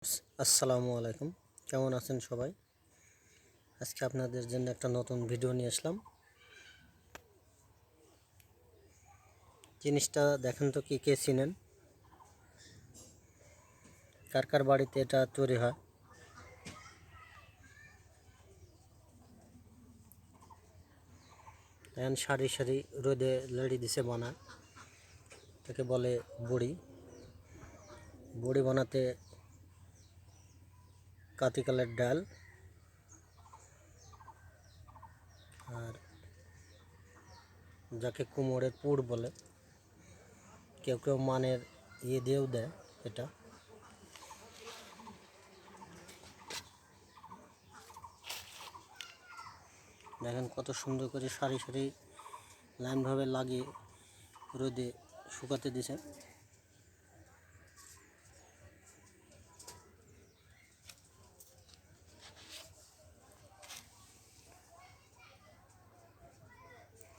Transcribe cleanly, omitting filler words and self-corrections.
আসসালামু আলাইকুম, কেমন আছেন সবাই? আজকে আপনাদের জন্য একটা নতুন ভিডিও নিয়ে আসলাম। জিনিসটা দেখেন তো, কে চিনেন? কার কার বাড়িতে এটা তৈরি হয়? এখন সারি সারি রোদে লেড়ি দিছে বানায়, তাকে বলে বড়ি। বড়ি বানাতে কাতিকালের ডাল আর যাকে কুমোরের পুর বলে, কেউ কেউ মানের দিয়েও দেয়। এটা দেখেন কত সুন্দর করে সারি সারি লাইনভাবে লাগিয়ে রোদে শুকাতে দিছে।